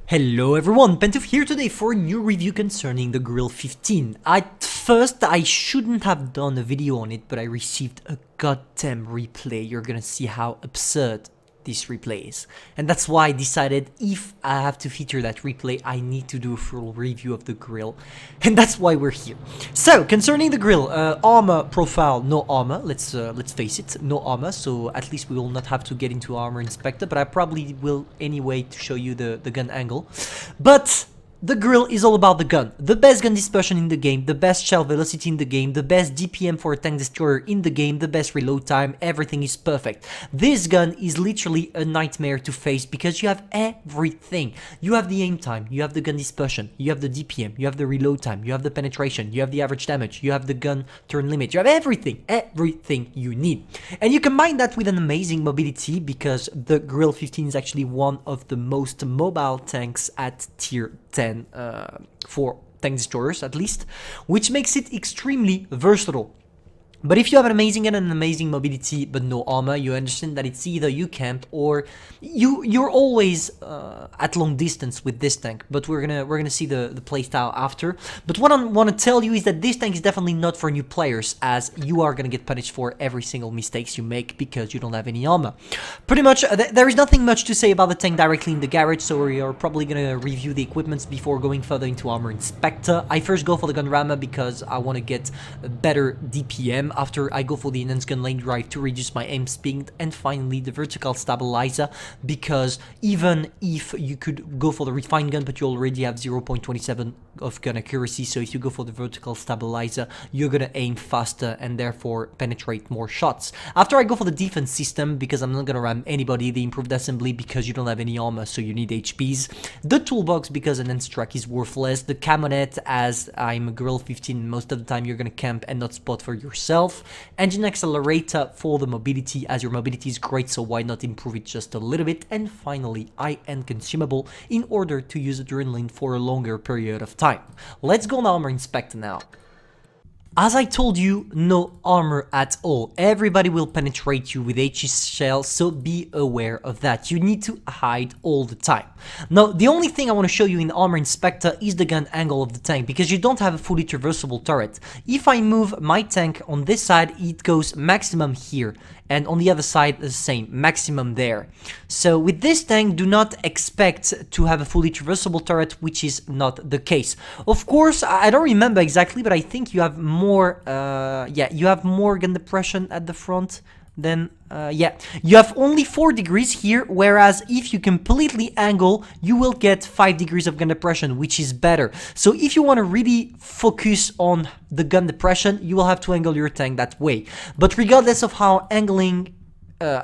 Hello everyone, Pantoufleee here today for a new review concerning the Grille 15. At first, I shouldn't have done a video on it, but I received a goddamn replay. You're gonna see how absurd this replay is. And that's why I decided if I have to feature that replay, I need to do a full review of the Grille. And that's why we're here. So, concerning the Grille, armor profile, no armor. Let's face it, no armor. So at least we will not have to get into armor inspector, but I probably will anyway to show you the gun angle. But the Grille is all about the gun. The best gun dispersion in the game, the best shell velocity in the game, the best DPM for a tank destroyer in the game, the best reload time, everything is perfect. This gun is literally a nightmare to face because you have everything. You have the aim time, you have the gun dispersion, you have the DPM, you have the reload time, you have the penetration, you have the average damage, you have the gun turn limit, you have everything you need. And you combine that with an amazing mobility because the Grille 15 is actually one of the most mobile tanks at tier 10 for tank destroyers at least, which makes it extremely versatile. But if you have an amazing gun and an amazing mobility but no armor, you understand that it's either you camp or you're always at long distance with this tank. But we're gonna see the playstyle after. But what I want to tell you is that this tank is definitely not for new players, as you are gonna get punished for every single mistakes you make because you don't have any armor. Pretty much, there is nothing much to say about the tank directly in the garage, so we are probably gonna review the equipments before going further into armor inspector. I first go for the gun rammer because I want to get a better DPM. After I go for the enhanced gun lane drive to reduce my aim speed, and finally the vertical stabilizer, because even if you could go for the refined gun but you already have 0.27 of gun accuracy, so if you go for the vertical stabilizer you're gonna aim faster and therefore penetrate more shots. After I go for the defense system because I'm not gonna ram anybody, the improved assembly because you don't have any armor so you need HPs, the toolbox because an enhanced track is worthless, the camonette as I'm a Grille 15 most of the time you're gonna camp and not spot for yourself, engine accelerator for the mobility as your mobility is great, so why not improve it just a little bit, and finally high-end consumable in order to use adrenaline for a longer period of time. Let's go on armor inspector now. As I told you, no armor at all. Everybody will penetrate you with HE shells, so be aware of that. You need to hide all the time. Now, the only thing I want to show you in Armor Inspector is the gun angle of the tank, because you don't have a fully traversable turret. If I move my tank on this side, it goes maximum here, and on the other side the same, maximum there. So with this tank, do not expect to have a fully traversable turret, which is not the case. Of course, I don't remember exactly, but I think you have more, you have more gun depression at the front. Then you have only 4 degrees here, whereas if you completely angle you will get 5 degrees of gun depression, which is better. So if you want to really focus on the gun depression, you will have to angle your tank that way. But regardless of how angling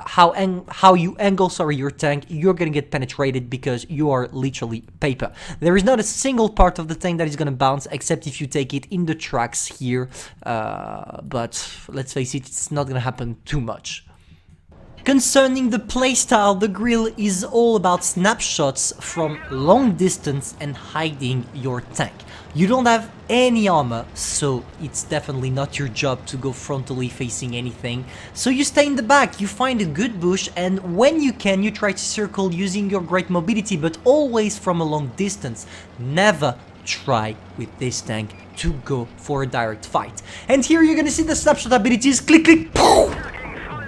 how you angle your tank, you're gonna get penetrated because you are literally paper. There is not a single part of the tank that is gonna bounce except if you take it in the tracks here, but let's face it, it's not gonna happen too much. Concerning the playstyle, the Grille is all about snapshots from long distance and hiding your tank. You don't have any armor, so it's definitely not your job to go frontally facing anything. So you stay in the back, you find a good bush, and when you can, you try to circle using your great mobility, but always from a long distance. Never try with this tank to go for a direct fight. And here you're gonna see the snapshot abilities, click, click, poof,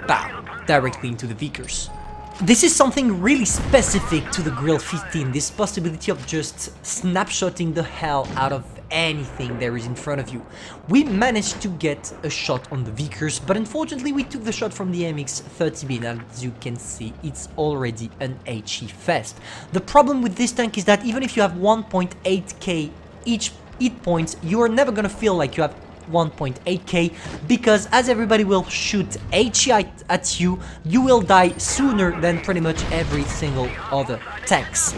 bam, directly into the Vickers. This is something really specific to the Grille 15, this possibility of just snapshotting the hell out of anything there is in front of you. We managed to get a shot on the Vickers, but unfortunately we took the shot from the MX-30B, and as you can see, it's already an HE fest. The problem with this tank is that even if you have 1.8k each hit points, you are never gonna feel like you have 1.8k, because as everybody will shoot HE at you, you will die sooner than pretty much every single other tanks.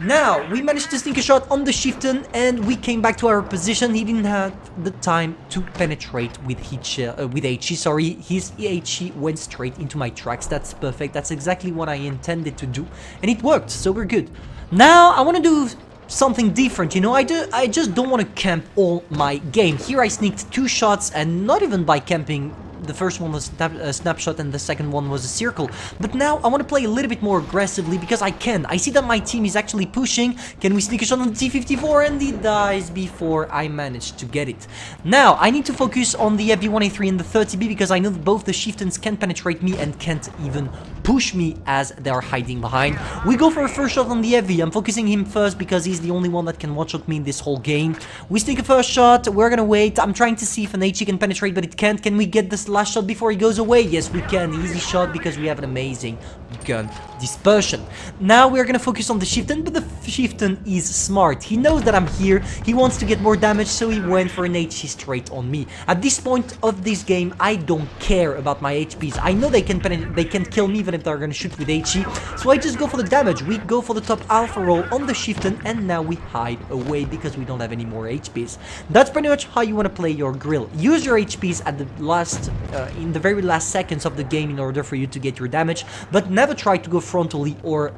Now, we managed to sneak a shot on the chieftain and we came back to our position. He didn't have the time to penetrate with HE, sorry. His HE went straight into my tracks. That's perfect. That's exactly what I intended to do. And it worked, so we're good. Now, I want to do something different, you know. I just don't want to camp all my game. Here I sneaked 2 shots, and not even by camping The first one was a snapshot and the second one was a circle. But now I want to play a little bit more aggressively because I can. I see that my team is actually pushing. Can we sneak a shot on the T-54? And he dies before I manage to get it. Now I need to focus on the FV-1A3 and the 30B because I know that both the chieftains can penetrate me and can't even push me as they are hiding behind. We go for a first shot on the FV. I'm focusing him first because he's the only one that can one-shot me in this whole game. We sneak a first shot. We're gonna wait. I'm trying to see if an HE can penetrate, but it can't. Can we get this last shot before he goes away? Yes, we can. Easy shot because we have an amazing gun dispersion. Now we're gonna focus on the chieftain, but the chieftain is smart. He knows that I'm here. He wants to get more damage, so he went for an HE straight on me. At this point of this game, I don't care about my HPs. I know they can kill me even if they're gonna shoot with HE, so I just go for the damage. We go for the top alpha roll on the chieftain, and now we hide away because we don't have any more HPs. That's pretty much how you want to play your Grille. Use your HPs at the last, in the very last seconds of the game in order for you to get your damage, but never try to go frontally or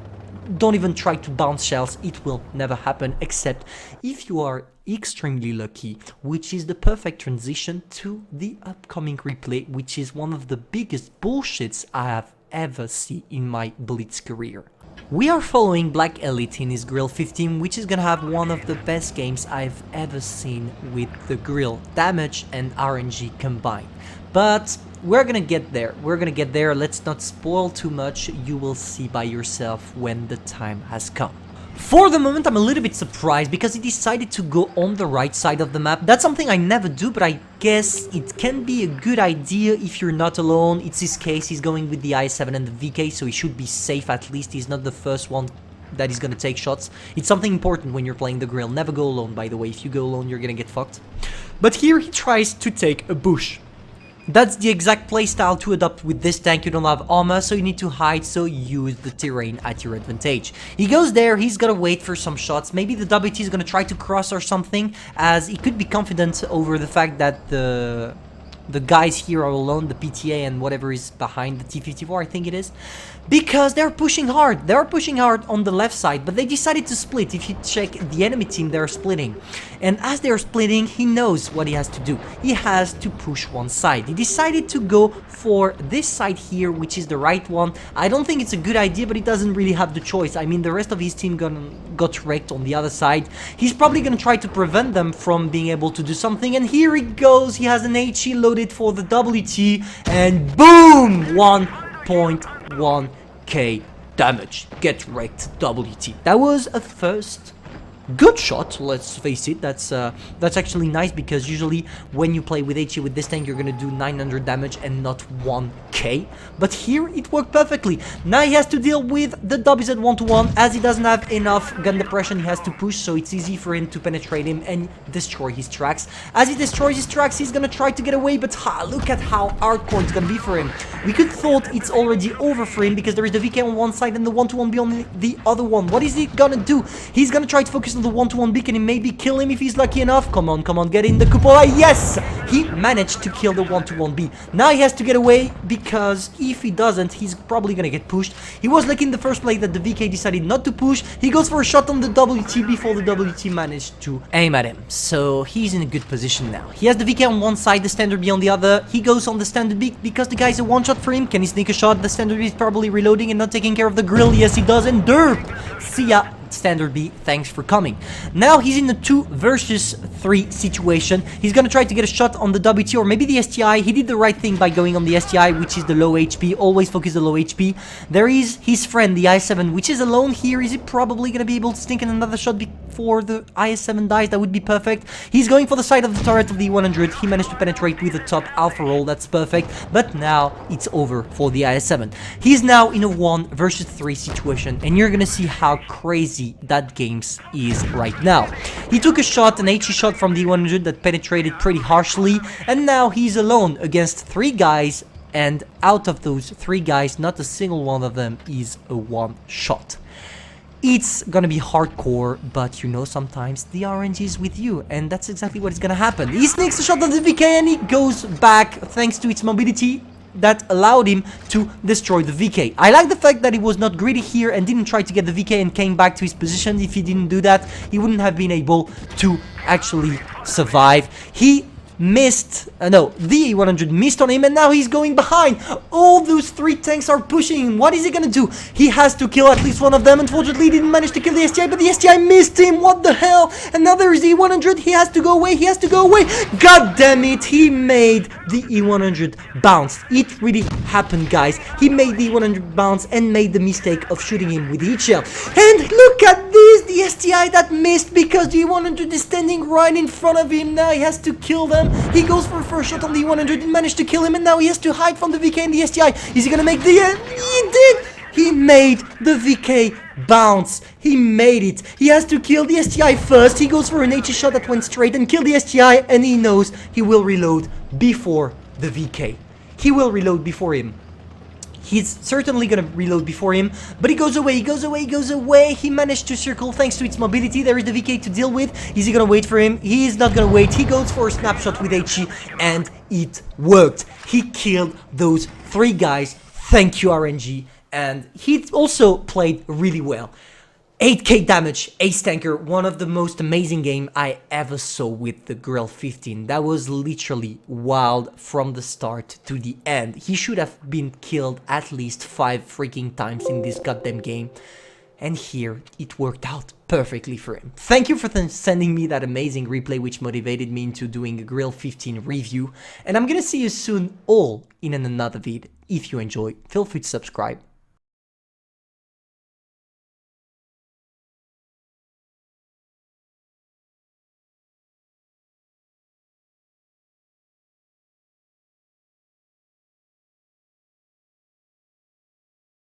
don't even try to bounce shells. It will never happen except if you are extremely lucky, which is the perfect transition to the upcoming replay, which is one of the biggest bullshits I have ever seen in my Blitz career. We are following Black Elite in his Grille 15, which is gonna have one of the best games I've ever seen with the Grille, damage and RNG combined. But we're gonna get there. Let's not spoil too much. You will see by yourself when the time has come. For the moment, I'm a little bit surprised because he decided to go on the right side of the map. That's something I never do, but I guess it can be a good idea if you're not alone. It's his case. He's going with the i7 and the VK, so he should be safe at least. He's not the first one that is gonna take shots. It's something important when you're playing the Grille. Never go alone, by the way. If you go alone, you're gonna get fucked. But here he tries to take a bush. That's the exact playstyle to adopt with this tank. You don't have armor, so you need to hide, so use the terrain at your advantage. He goes there, he's gonna wait for some shots. Maybe the WT is gonna try to cross or something, as he could be confident over the fact that the guys here are alone, the PTA and whatever is behind the T-54, I think it is. Because they're pushing hard. They're pushing hard on the left side, but they decided to split. If you check the enemy team, they're splitting. And as they're splitting, he knows what he has to do. He has to push one side. He decided to go for this side here, which is the right one. I don't think it's a good idea, but he doesn't really have the choice. I mean, the rest of his team got wrecked on the other side. He's probably going to try to prevent them from being able to do something. And here he goes. He has an HE loaded for the WT. And boom! 1.1k damage. Get wrecked, WT. That was a first good shot, let's face it. That's actually nice, because usually when you play with HE with this tank, you're gonna do 900 damage and not 1k. But here it worked perfectly. Now he has to deal with the WZ 1-to-1. As he doesn't have enough gun depression, he has to push, so it's easy for him to penetrate him and destroy his tracks. As he destroys his tracks, he's gonna try to get away, but look at how hardcore it's gonna be for him. We could thought it's already over for him, because there is the VK on one side and the 1-to-1B on the other one. What is he gonna do? He's gonna try to focus on the 1-to-1 beacon and maybe kill him if he's lucky enough. Come on, get in the cupola. Yes! He managed to kill the 1-to-1B. Now he has to get away, because if he doesn't, he's probably gonna get pushed. He was lucky in the first play that the VK decided not to push. He goes for a shot on the WT before the WT managed to aim at him. So he's in a good position now. He has the VK on one side, the standard B on the other. He goes on the standard B because the guy's a one-shot for him. Can he sneak a shot? The standard B is probably reloading and not taking care of the Grille. Yes, he does, and derp! See ya, standard B, thanks for coming. Now he's in a 2 versus 3 situation. He's gonna try to get a shot on the WT or maybe the STI. He did the right thing by going on the STI, which is the low HP. Always focus the low HP. There is his friend, the i7, which is alone here. Is he probably gonna be able to sneak in another shot before the i7 dies? That would be perfect. He's going for the side of the turret of the 100. He managed to penetrate with the top alpha roll. That's perfect. But now it's over for the i7. He's now in a 1 versus 3 situation, and you're gonna see how crazy that games is right now. He took a shot, an HE shot from the 100 that penetrated pretty harshly, and now he's alone against 3 guys, and out of those 3 guys, not a single one of them is a one shot. It's gonna be hardcore, but you know, sometimes the RNG is with you, and that's exactly what is gonna happen. He sneaks a shot on the VK and he goes back thanks to its mobility that allowed him to destroy the VK. I like the fact that he was not greedy here and didn't try to get the VK and came back to his position. If he didn't do that, he wouldn't have been able to actually survive. He missed, no, the E100 missed on him, and now he's going behind. All those 3 tanks are pushing him. What is he gonna do? He has to kill at least one of them. Unfortunately, he didn't manage to kill the STI, but the STI missed him. What the hell? And now there is the E100. He has to go away. He has to go away. God damn it. He made the E100 bounce. It really happened, guys. He made the E100 bounce and made the mistake of shooting him with each shell. And look at this. The STI that missed because the E100 is standing right in front of him. Now he has to kill them. He goes for a first shot on the 100, didn't manage to kill him, and now he has to hide from the VK and the STI. Is he gonna make the... He did! He made the VK bounce. He made it. He has to kill the STI first. He goes for an HE shot that went straight and killed the STI, and he knows he will reload before the VK. He will reload before him. He's certainly gonna reload before him, but he goes away, he goes away, he goes away. He managed to circle thanks to its mobility. There is the VK to deal with. Is he gonna wait for him? He is not gonna wait. He goes for a snapshot with HE, and it worked. He killed those 3 guys. Thank you, RNG. And he also played really well. 8k damage, ace tanker, one of the most amazing game I ever saw with the Grille 15. That was literally wild from the start to the end. He should have been killed at least 5 freaking times in this goddamn game. And here, it worked out perfectly for him. Thank you for sending me that amazing replay, which motivated me into doing a Grille 15 review. And I'm gonna see you soon all in another vid. If you enjoy, feel free to subscribe.